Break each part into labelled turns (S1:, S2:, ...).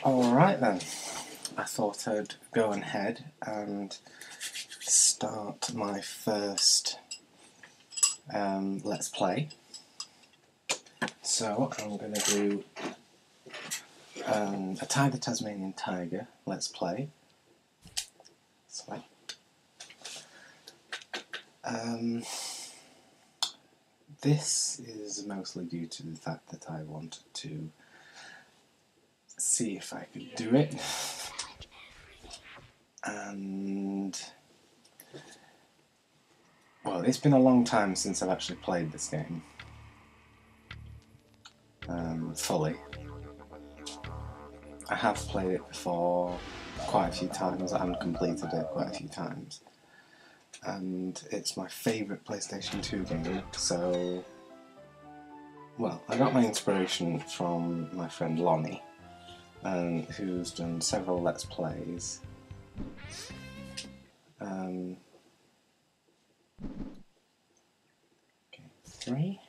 S1: Alright then, I thought I'd go ahead and start my first Let's Play. So I'm going to do a Tiger Tasmanian Tiger Let's Play. Select. This is mostly due to the fact that I wanted to see if I could do it, and well, it's been a long time since I've actually played this game fully. I have played it before quite a few times and completed it quite a few times, and it's my favourite PlayStation 2 game, so well, I got my inspiration from my friend Lonnie, who's done several Let's Plays. Okay, 3.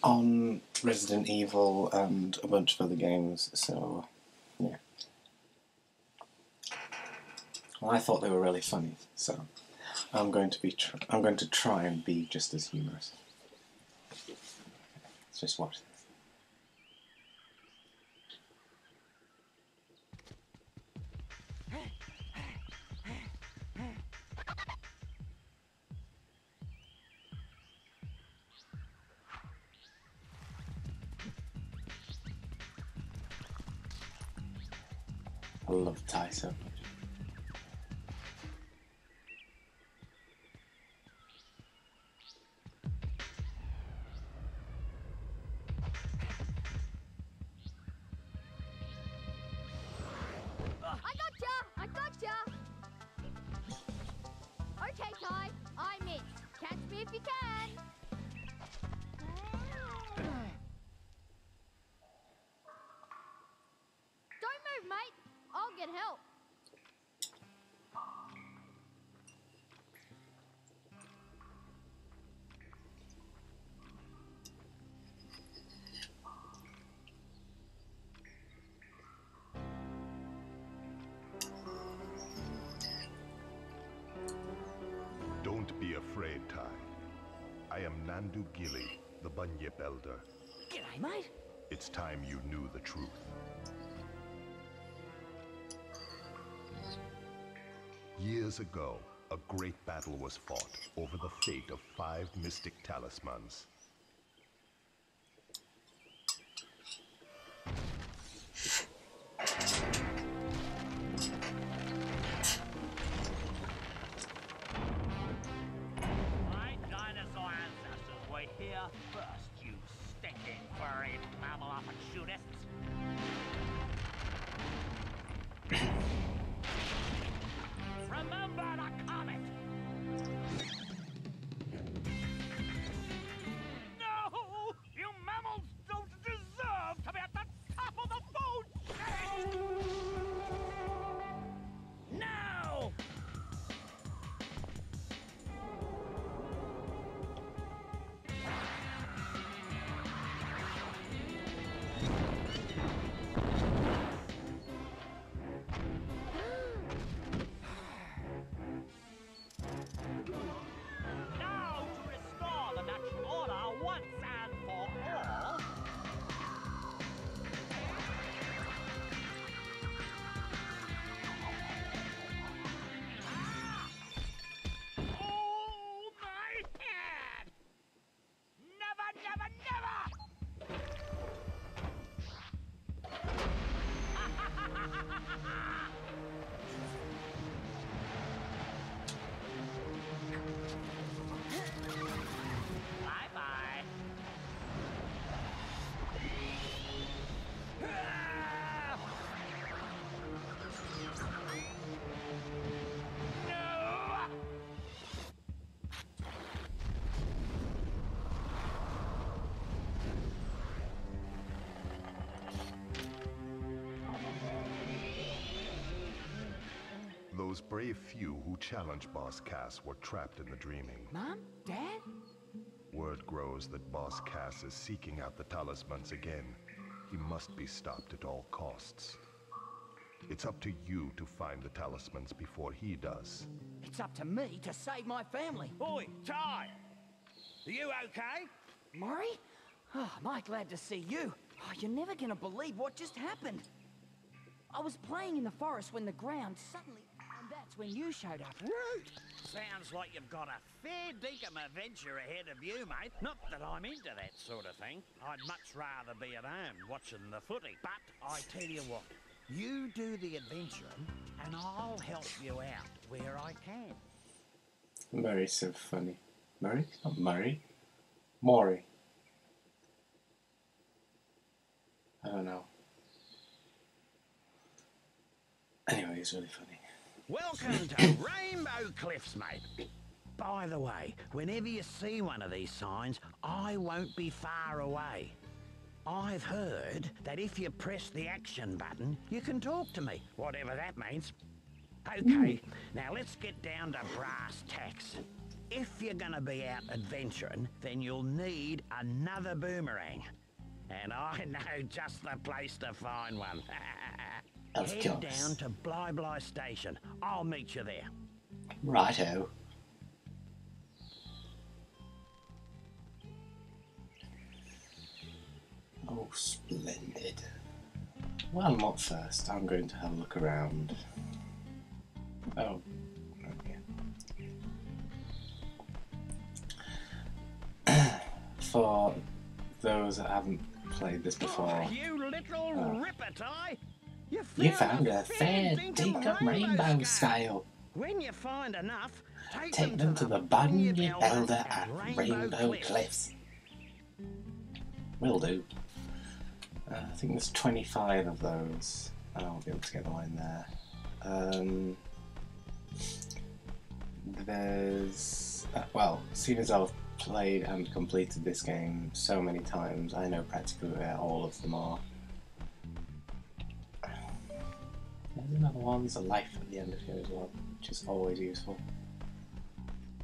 S1: On Resident Evil and a bunch of other games, so yeah. Well, I thought they were really funny, so I'm going to try and be just as humorous. Let's just watch this. I love Ty so much.
S2: I gotcha! Okay, Ty, I'm in. Catch me if you can. Don't move, mate. I'll get help.
S3: Don't be afraid, Ty. I am Nandu Gilly, the Bunyip Elder.
S4: G'day, mate.
S3: It's time you knew the truth. Years ago, a great battle was fought over the fate of 5 mystic talismans.
S4: My dinosaur ancestors were here first, you stinking furry mammal opportunists. Remember the comet! No! You mammals don't deserve to be at the top of the food chain! No! Now to restore the natural order once and for all. Oh, my head! Never, never, never! Bye-bye. No!
S3: Those brave few who challenged Boss Cass were trapped in the dreaming.
S4: Mom? Dad?
S3: Word grows that Boss Cass is seeking out the talismans again. He must be stopped at all costs. It's up to you to find the talismans before he does.
S5: It's up to me to save my family.
S4: Oi, Ty! Are you okay?
S5: Murray? Oh, am I glad to see you. Oh, you're never gonna believe what just happened. I was playing in the forest when the ground suddenly... And that's when you showed up.
S4: Rude! Sounds like you've got a fair dinkum adventure ahead of you, mate. Not that I'm into that sort of thing. I'd much rather be at home watching the footy. But I tell you what, you do the adventuring and I'll help you out where I can.
S1: Murray's so funny. Murray? Not Murray. Maury. I don't know. Anyway, it's really funny.
S4: Welcome to Rainbow Cliffs, mate. By the way, whenever you see one of these signs, I won't be far away. I've heard that if you press the action button, you can talk to me, whatever that means. Okay, now let's get down to brass tacks. If you're gonna be out adventuring, then you'll need another boomerang. And I know just the place to find one.
S1: Of
S4: Head
S1: course.
S4: down to Bly Bly Station. I'll meet you there.
S1: Righto. Oh, splendid. Well, not first. I'm going to have a look around. Oh, okay. For those that haven't played this before,
S4: Oh, you little ripper, Ty!
S1: you found a fair dinkum rainbow scale.
S4: When you find enough,
S1: Take them to the Banyan Elder at Rainbow Cliffs. Will do. I think there's 25 of those. I'll be able to get the line there. There's... well, as soon as I've played and completed this game so many times, I know practically where all of them are. There's another one, there's a life at the end of here as well, which is always useful.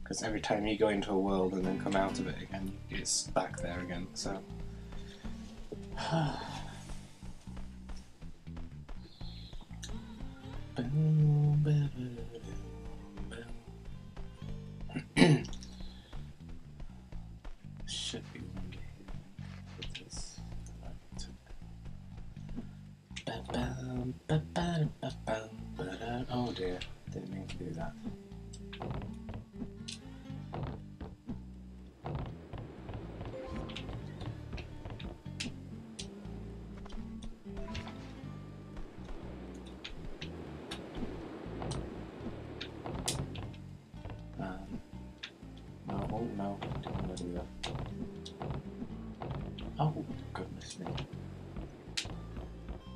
S1: Because every time you go into a world and then come out of it again, it's back there again, so... Should be one here with this. Oh dear, didn't mean to do that. No, didn't want to do that. Oh, goodness me.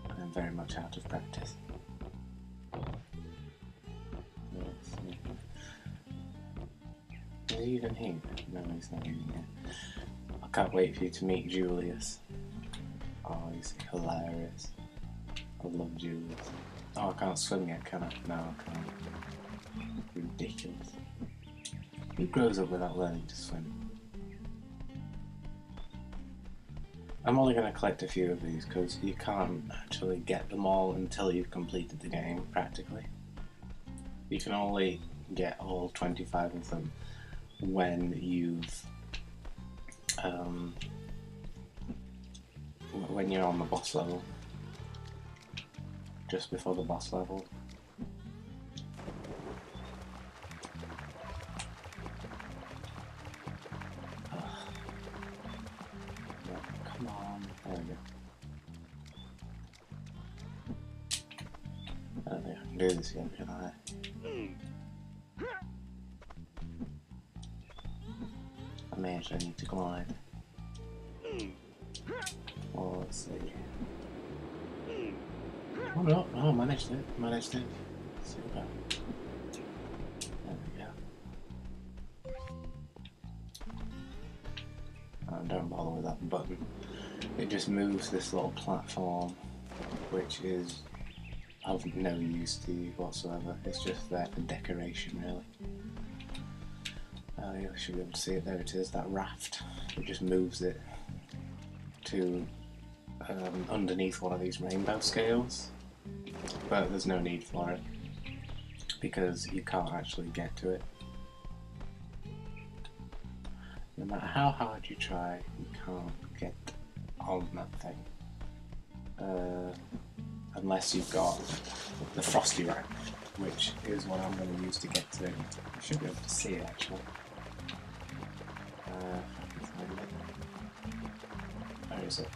S1: I'm very much out of practice. Is he even here? No, he's not even here. I can't wait for you to meet Julius. Oh, he's hilarious. I love Julius. Oh, I can't swim yet, can I? No, I can't. Ridiculous. Who grows up without learning to swim? I'm only going to collect a few of these because you can't actually get them all until you've completed the game, practically. You can only get all 25 of them when you've... when you're on the boss level. Just before the boss level. Come on, there we go. I don't think I can do this yet, can I? I may actually need to glide. Oh, let's see. Oh no, oh, managed it. Super. There we go. Oh, don't bother with that button. It just moves this little platform, which is of no use to you whatsoever. It's just there for decoration, really. you should be able to see it. There it is, that raft. It just moves it to underneath one of these rainbow scales, but there's no need for it because you can't actually get to it. No matter how hard you try, you can't get on that thing. Unless you've got the frosty raft, which is what I'm going to use to get to it. I should be able to see it actually. Where is it?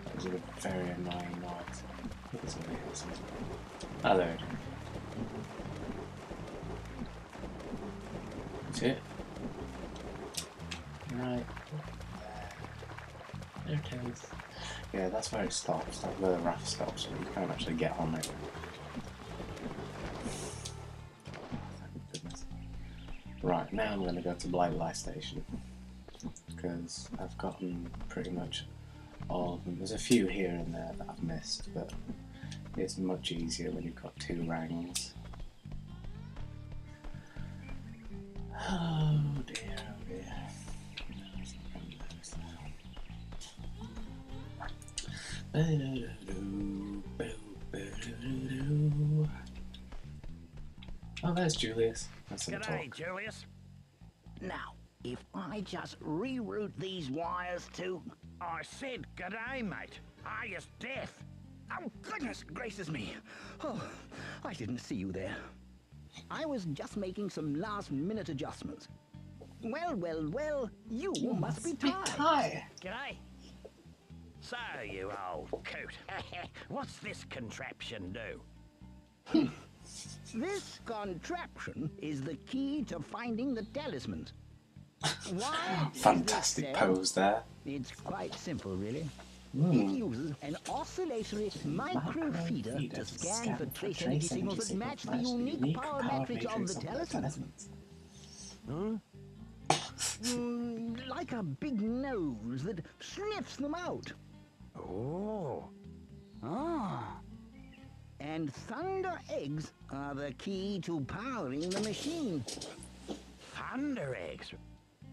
S1: That was a very annoying noise. It's over here somewhere. Oh, there it is. See it? Right. There it is. Yeah, that's where it stops. That's where the raft stops, but you can't actually get on it. Thank goodness. Right, now I'm going to go to Blightlight Station because I've gotten pretty much all of them. There's a few here and there that I've missed, but it's much easier when you've got 2 rangs. Oh dear, oh dear. Oh, there's Julius. That's some
S4: G'day,
S1: talk.
S4: Julius. Now, if I just reroute these wires to... I said g'day, mate. Are you deaf?
S6: Oh, goodness gracious me. Oh, I didn't see you there. I was just making some last-minute adjustments. Well, you must be tired.
S4: G'day. So, you old coot. What's this contraption do?
S6: This contraption is the key to finding the talismans. Why?
S1: Fantastic pose there.
S6: It's quite simple, really. It uses an oscillatory microfeeder to scan for trace energy signals that match the unique power matrix of the talismans. Like a big nose that sniffs them out.
S4: Oh.
S6: And thunder eggs are the key to powering the machine.
S4: Thunder eggs?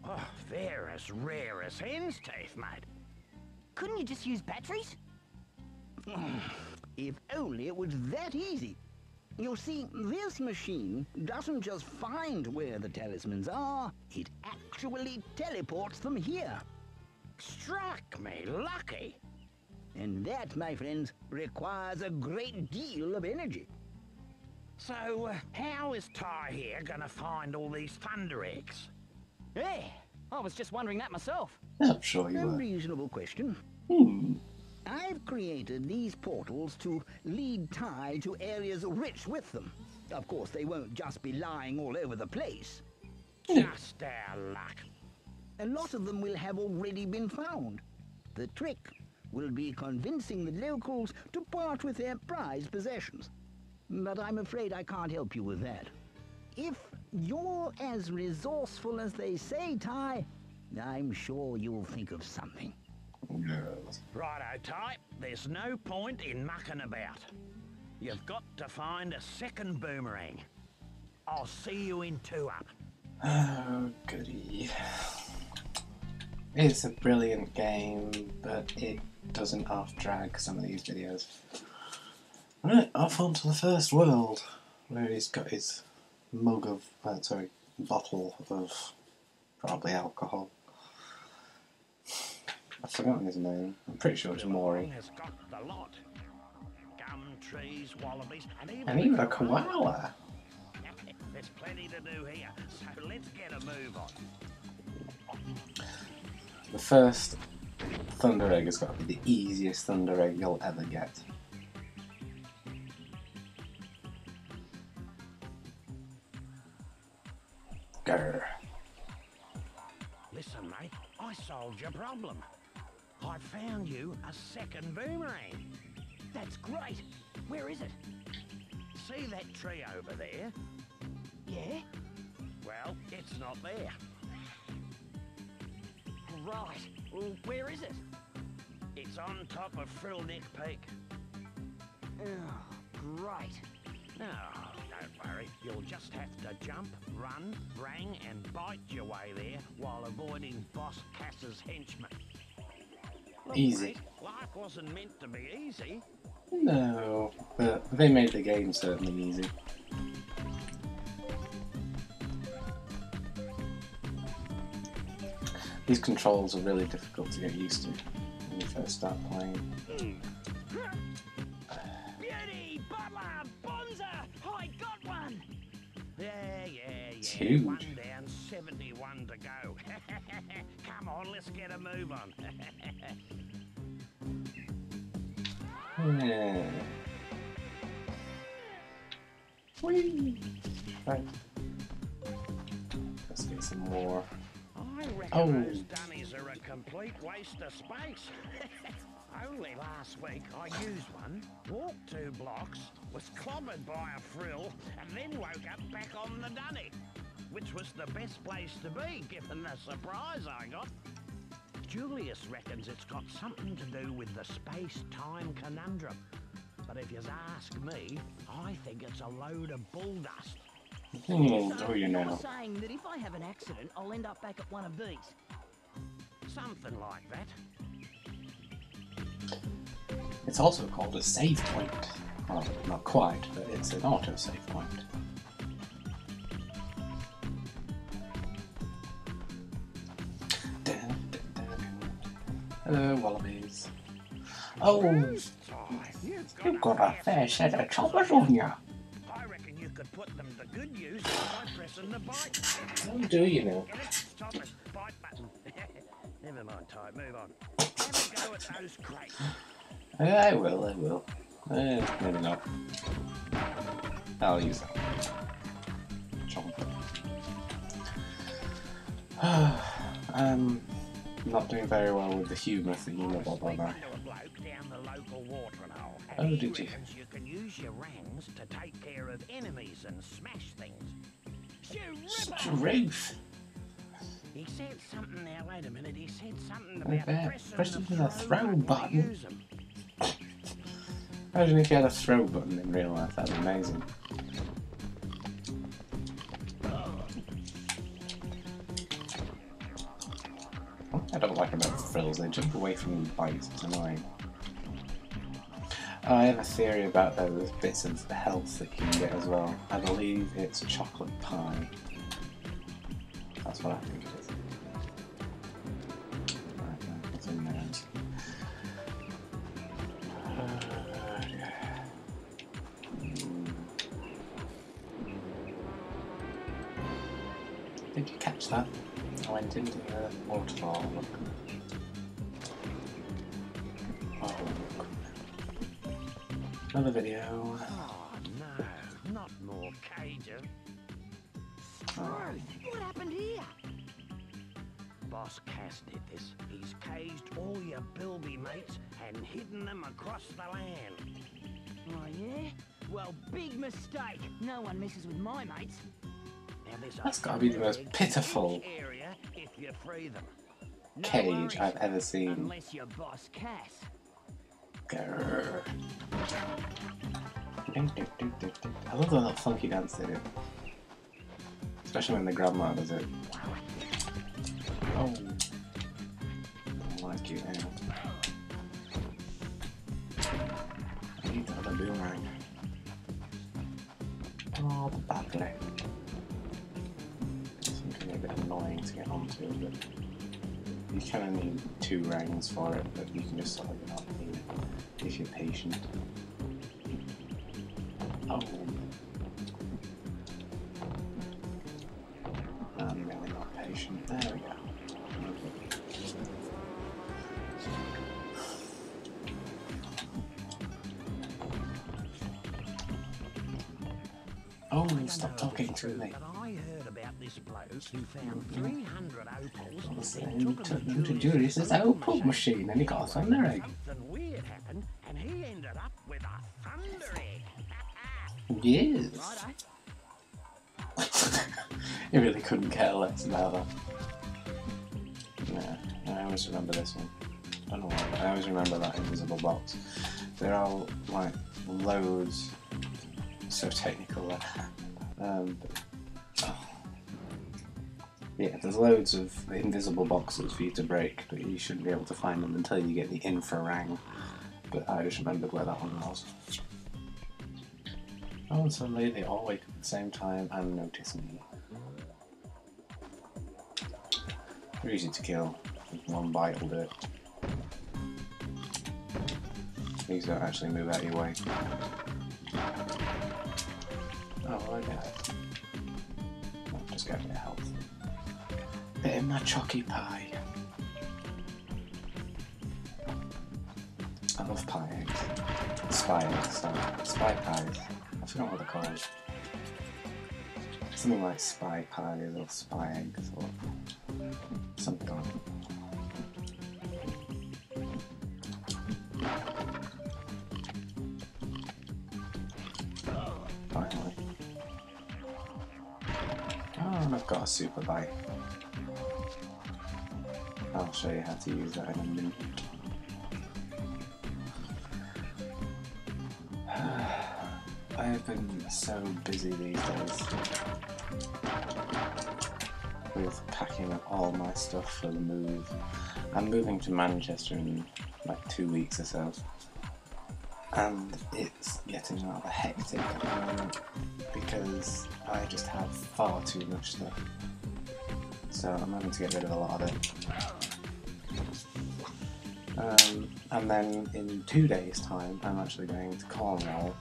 S4: Oh, they're as rare as hen's teeth, mate.
S5: Couldn't you just use batteries?
S6: If only it was that easy. You see, this machine doesn't just find where the talismans are, it actually teleports them here.
S4: Struck me lucky.
S6: And that, my friends, requires a great deal of energy.
S4: So, how is Ty here gonna find all these thunder eggs?
S5: Yeah, I was just wondering that myself.
S1: I'm sure you
S6: A
S1: were.
S6: reasonable question. I've created these portals to lead Ty to areas rich with them. Of course, they won't just be lying all over the place.
S4: Just our luck.
S6: A lot of them will have already been found. The trick will be convincing the locals to part with their prized possessions. But I'm afraid I can't help you with that. If you're as resourceful as they say, Ty, I'm sure you'll think of something.
S1: Yes.
S4: Righto, Ty. There's no point in mucking about. You've got to find a second boomerang. I'll see you in 2 up.
S1: Oh, goody. It's a brilliant game, but it doesn't half-drag some of these videos. Right, off onto the first world, where he's got his bottle of probably alcohol. I've forgotten his name. I'm pretty sure it's Maury.
S4: Has got the lot. Gum trees, wallabies,
S1: And even a koala.
S4: There's plenty to do here, so let's get a move on.
S1: The first thunder egg has got to be the easiest thunder egg you'll ever get. Grr.
S4: Listen, mate, I solved your problem. I found you a second boomerang.
S5: That's great. Where is it?
S4: See that tree over there?
S5: Yeah?
S4: Well, it's not there.
S5: Right. Well, where is it?
S4: It's on top of Frillneck Peak.
S5: Oh, great.
S4: Oh, don't worry, you'll just have to jump, run, rang and bite your way there while avoiding Boss Cass's henchmen. Look,
S1: Easy.
S4: mate, life wasn't meant to be easy.
S1: No, but they made the game certainly easy. These controls are really difficult to get used to when you first start playing.
S4: Beauty, butler, bonza! I got one! Yeah.
S1: It's huge.
S4: 1 down, 71 to go. Come on, let's get a move on.
S1: Yeah. Whee! Right. Let's get some more.
S4: I reckon those dunnies are a complete waste of space. Only last week I used one, walked 2 blocks, was clobbered by a frill, and then woke up back on the dunny, which was the best place to be given the surprise I got. Julius reckons it's got something to do with the space-time conundrum. But if you ask me, I think it's a load of bull dust.
S1: Oh, you
S5: You're
S1: know.
S5: saying that if I have an accident, I'll end up back at one of these?
S4: Something like that.
S1: It's also called a save point. Well, not quite, but it's an auto save point. Hello, wallabies. Oh, you've got a fair set of choppers on you.
S4: I reckon you could put them to good use by pressing the bite.
S1: Oh, do you know?
S4: Get it? Stop it. Bite button. Never mind, type. Move on. Have a go at those crates.
S1: I will. Maybe not. I'll use that. Chomp. Not doing very well with the humour thing, Bob, am I? Oh, did you?
S4: You can use your rangs to take care of enemies and smash things.
S1: Struth!
S4: He said something now, wait a minute, he said something
S1: Right
S4: about
S1: there.
S4: pressing
S1: The throw button.
S4: Use 'em.
S1: Imagine if you had a throw button in real life, that'd be amazing. What I don't like about frills, they jump away from the bites, it's annoying. I have a theory about those bits of health that you can get as well. I believe it's chocolate pie. That's what I think it is. Right, what's in there? Did you catch that? I went into the waterfall. Look. Oh, look. Another video.
S4: Oh no, not more cages.
S5: What happened here?
S4: Boss Cass did this. He's caged all your bilby mates and hidden them across the land.
S5: Oh, yeah? Well, big mistake. No one messes with my mates.
S4: Now, there's
S1: That's gotta be the most
S4: big
S1: pitiful
S4: area if you free them. No
S1: cage
S4: worries,
S1: I've ever seen.
S5: Unless you're Boss Cass.
S1: Grrr. I love the little funky dance they do. Especially when the grandma does it. Oh. I like you now. I need the other boomerang. Oh, the badly. Something a bit annoying to get onto, but you kind of need 2 rangs for it, but you can just sort of get on if you're patient. Oh. I'm really not patient. There we go. Oh, stop talking to me.
S4: But I heard about this bloke who found 300 opals
S1: And
S4: and
S1: he took them to Julius's opal machine and he got a thunder egg.
S4: Something weird happened and he ended up with a thunder egg.
S1: Yes.
S5: Righto.
S1: He really couldn't care less about that. Yeah, I always remember this one. I don't know why, but I always remember that invisible box. They're all like loads, so technical. Yeah, there's loads of invisible boxes for you to break, but you shouldn't be able to find them until you get the infrarang. But I just remembered where that one was. Oh, and suddenly they all wake up at the same time and notice me. They're easy to kill. One bite will do it. These don't actually move out of your way. Oh, well, I get it. I'll just get a bit of health. Bit in my chocky pie. I love pie eggs. Spy eggs, sorry. Spy pies. I forgot what they're called. Something like spy pies or spy eggs or something like that. Finally. Oh, and I've got a super bite. I'll show you how to use that in a minute. I have been so busy these days with packing up all my stuff for the move. I'm moving to Manchester in like 2 weeks or so, and it's getting rather hectic at the moment because I just have far too much stuff. So I'm having to get rid of a lot of it. And then in 2 days' time, I'm actually going to Cornwall.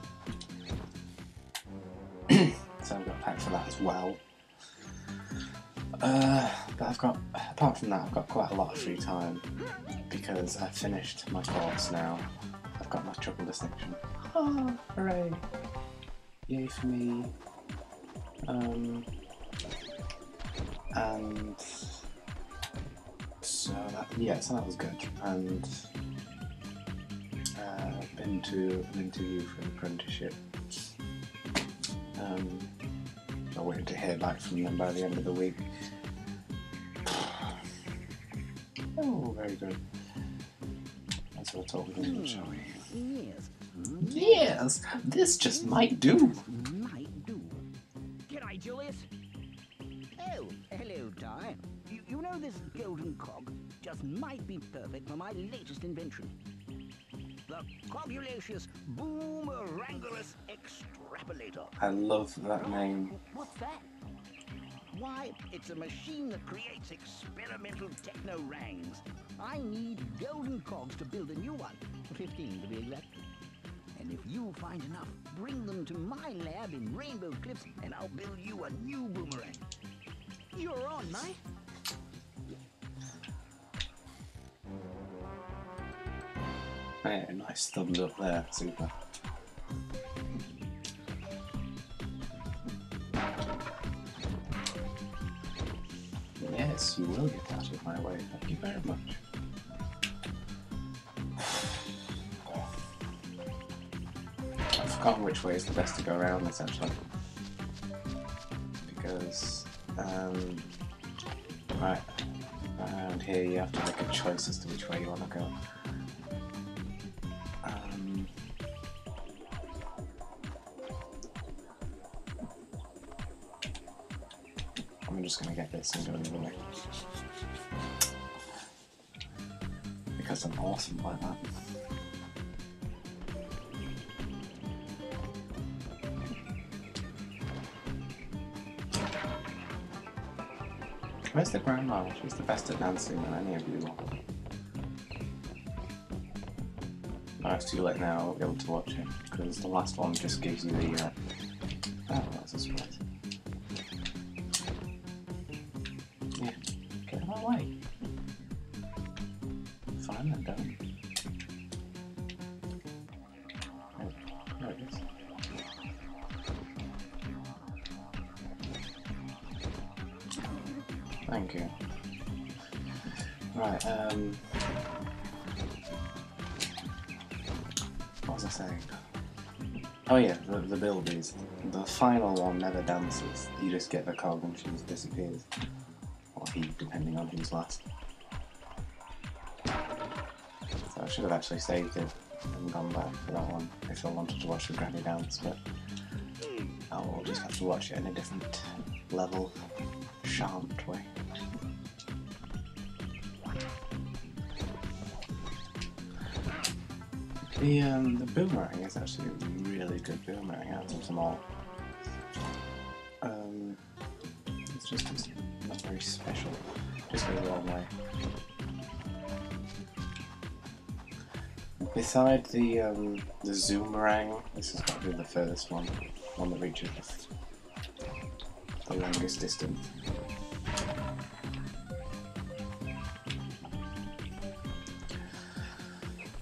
S1: So I've got to pack for that as well. But I've got, apart from that, I've got quite a lot of free time because I've finished my course now. I've got my triple distinction. Oh, hooray! Yay for me. And so that, yeah, so that was good. And been to an interview for an apprenticeship. I'm waiting to hear back from them by the end of the week. Oh, very good. Let's have a talk with English, shall we?
S6: Yes.
S1: Yes, this just might do.
S6: Might do.
S5: G'day, Julius.
S6: Oh, hello, Ty. You know this golden cog just might be perfect for my latest invention. The Cogulacious Boomerangulus Extrapolator.
S1: I love that name.
S5: What's that?
S6: Why, it's a machine that creates experimental techno-rangs. I need golden cogs to build a new one, 15 to be exact. And if you find enough, bring them to my lab in Rainbow Cliffs and I'll build you a new boomerang.
S5: You're on, mate.
S1: Yeah, nice thumbs up there, super. Yes, you will get out of my way. Thank you very much. I've forgotten which way is the best to go around this actually. Because, right, around here you have to make a choice as to which way you want to go. I'm just going to get this and go the other way. Because I'm awesome like that. Where's the grandma? She's the best at dancing than any of you. Oh, it's too late now, I'll be able to watch it, because the last one just gives you the... Oh, that's a surprise. Yeah, get out of my way. Fine then, don't. Oh, there it is. Thank you. Right, what was I saying? Oh yeah, the buildies. The final one never dances. You just get the cog and she just disappears. Or he, depending on who's last. So I should have actually saved it and gone back for that one if I wanted to watch the granny dance, but I'll just have to watch it in a different level, shan't we? The boomerang is actually a really good boomerang out of them all. It's not very special, just goes a long way. Beside the zoomerang, this has got to be the furthest one that reaches the longest distance.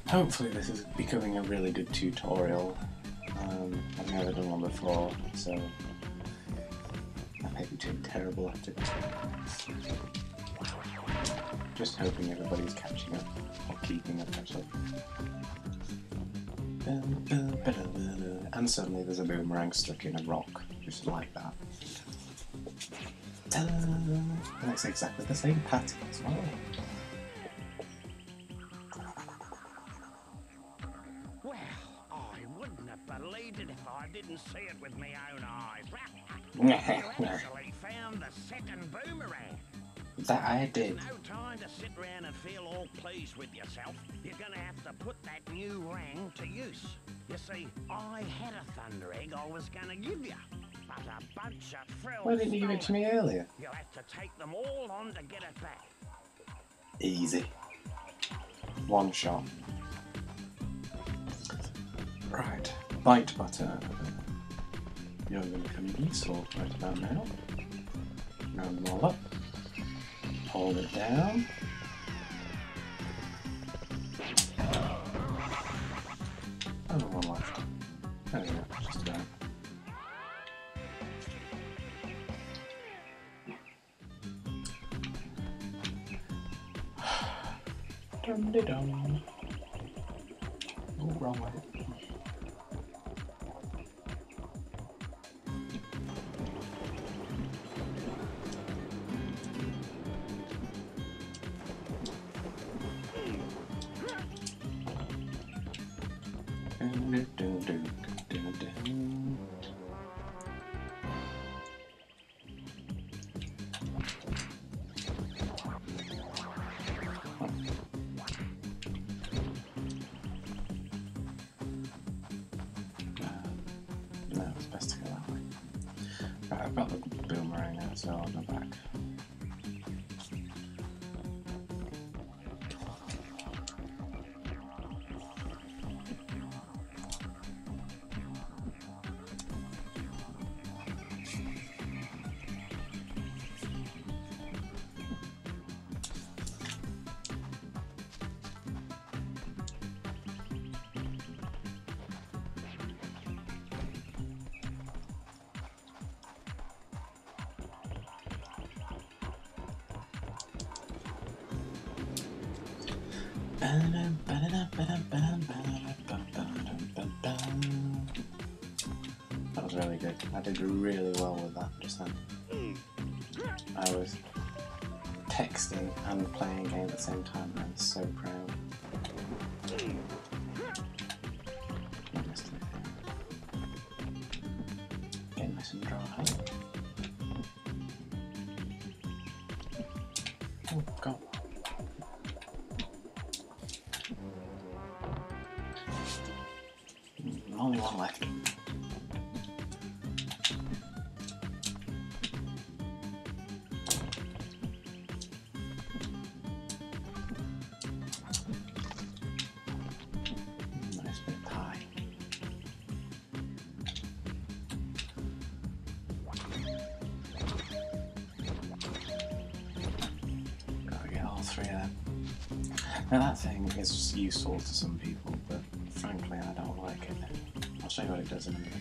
S1: Hopefully this is becoming a really good tutorial. I've never done one before, so I may be doing terrible at it. Just hoping everybody's catching up, or keeping up actually. And suddenly there's a boomerang stuck in a rock, just like that. And it's exactly the same pattern as well.
S4: Well, I wouldn't have believed it if I didn't see it with my own eyes. You actually found the second boomerang.
S1: That I did.
S4: No time to sit around and feel all pleased with yourself. You're gonna have to put that new rang to use. You see, I had a thunder egg I was gonna give you, but a bunch of frills.
S1: Why didn't you give it to me earlier?
S4: You'll have to take them all on to get it back.
S1: Easy. One shot. Right, bite button. You're going to become useful right about now. Round them all up. Hold it down. Oh, one left. There we go, just about. Dum-de-dum. Oh, wrong way. No, it's best to go that way. Right, I've got the boomerang now, so I'll go back. That was really good. I did really well with that just then. I was texting and playing a game at the same time and I was so proud. Getting nice and dry. Oh god. Only one left. Nice bit of pie. Gotta get all three of them. Now that thing is useful to some people, but frankly I don't like it. I'll show you what it does in a minute.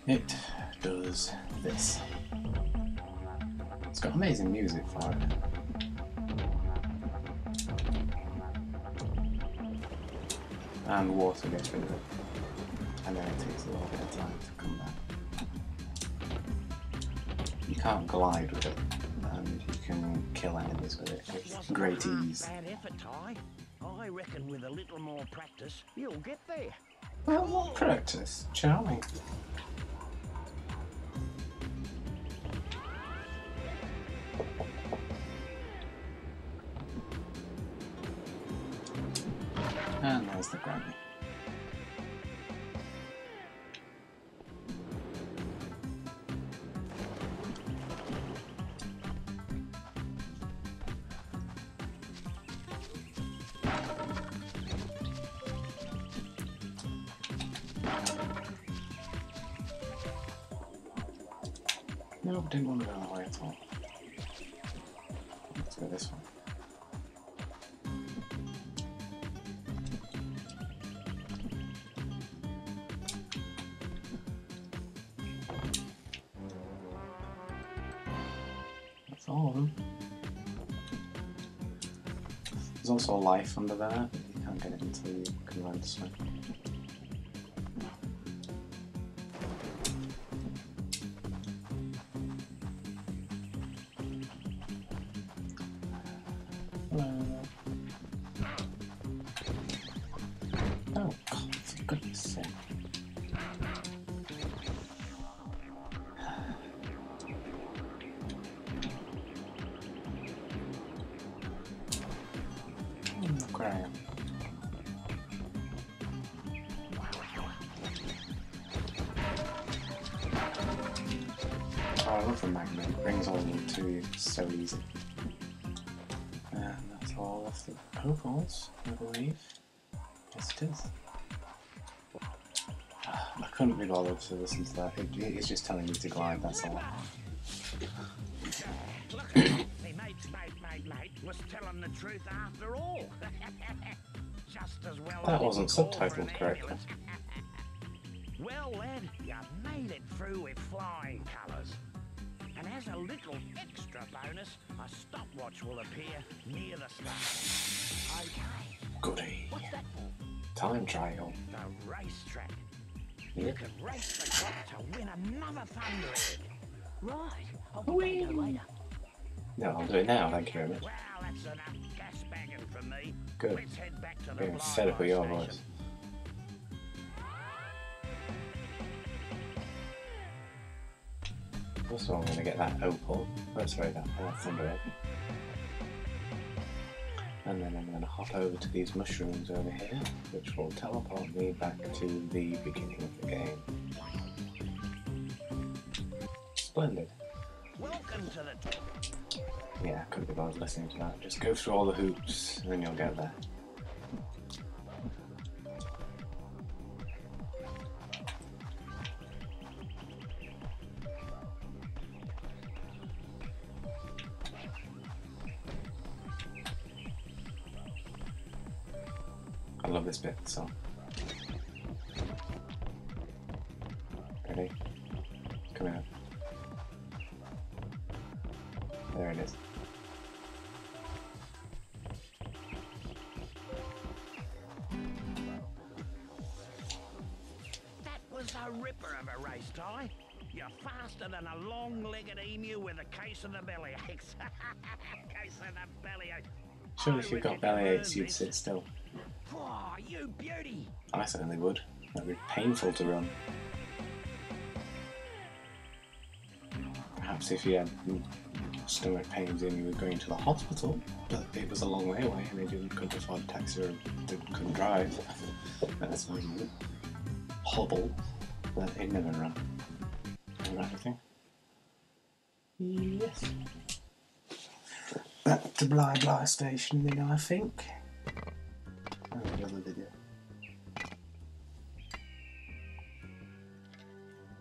S1: It does this. It's got amazing music for it. And water gets rid of it. And then it takes a little bit of time to come back. You can't glide with it, and you can kill enemies with it with
S4: Wasn't
S1: great
S4: half
S1: ease.
S4: bad effort, Ty. I reckon with a little more practice, you'll get there.
S1: Well, what practice? Charming. And there's the granny. Nope, didn't want to go that way at all. Let's go this way. That's all of them. There's also a life under there, but you can't get it until you can learn to swim. Oh, God, for goodness sake. Look where I am. Oh, I love the magnet. It brings all of them to you. It's so easy. And that's all of the opals, I believe. Yes, it is. I couldn't be bothered to listen to that. It's just telling me to glide, that's all.
S4: Look, me mate was telling the truth after all. Just as well.
S1: That wasn't subtitled correctly.
S4: Well, lad, you made it through with flying colours. And as a little extra bonus, a stopwatch will appear near the start. Okay.
S1: Goody.
S5: What's that for?
S1: Time trial.
S4: The racetrack.
S1: Yeah.
S4: You can race the clock to win another thunder egg.
S5: Right. I'll be back later.
S1: No, I'll do it now, thank you very much.
S4: Well, that's enough gas bagging from me.
S1: Good.
S4: Let's head back to the
S1: Getting
S4: blind
S1: fed up with your
S4: station.
S1: voice. Also, I'm going to get that opal. Oh, sorry, that thunder egg. And then I'm going to hop over to these mushrooms over here, which will teleport me back to the beginning of the game. Splendid.
S4: Welcome to the...
S1: Yeah, I couldn't be bothered listening to that. Just go through all the hoops and then you'll get there. I love this bit of the song. Ready? Come out. There it is.
S4: That was a ripper of a race, Ty. You're faster than a long-legged emu with a case of the bellyaches. Case of the bellyache.
S1: Sure, if you've got bellyaches, you'd sit still.
S4: Oh, you beauty!
S1: I certainly would. That'd be painful to run. Perhaps if you had stomach pains and you were going to the hospital, but it was a long way away and they couldn't afford a taxi or couldn't drive. That's why you would hobble, but it never run. Remember everything? Yes. Back to Blah Blah Station then, I think. Another video.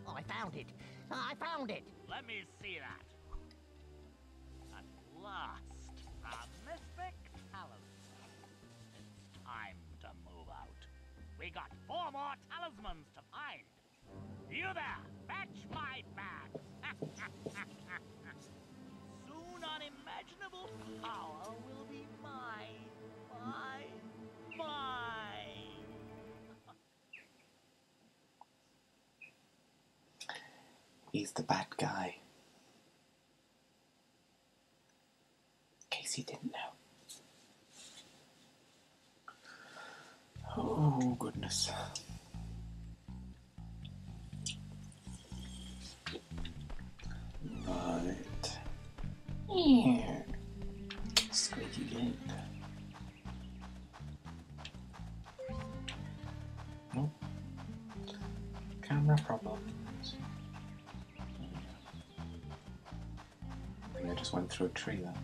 S5: I found it. I found it.
S7: Let me see that. At last, a mystic talisman. It's time to move out. We got 4 more talismans to find. You there, fetch my bags. Soon unimaginable power will be mine. Mine.
S1: He's the bad guy. Oh goodness. Right. Yeah. Squeaky gate. Nope. Camera problems. I think I just went through a tree there.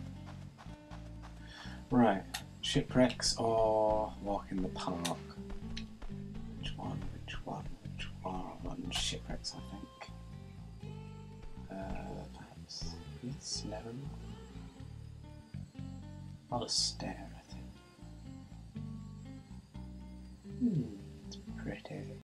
S1: Right. Shipwrecks or walk in the park? Which one? Which one? Which one? Shipwrecks, I think. Perhaps this? No. I'll just stare at it. It's pretty.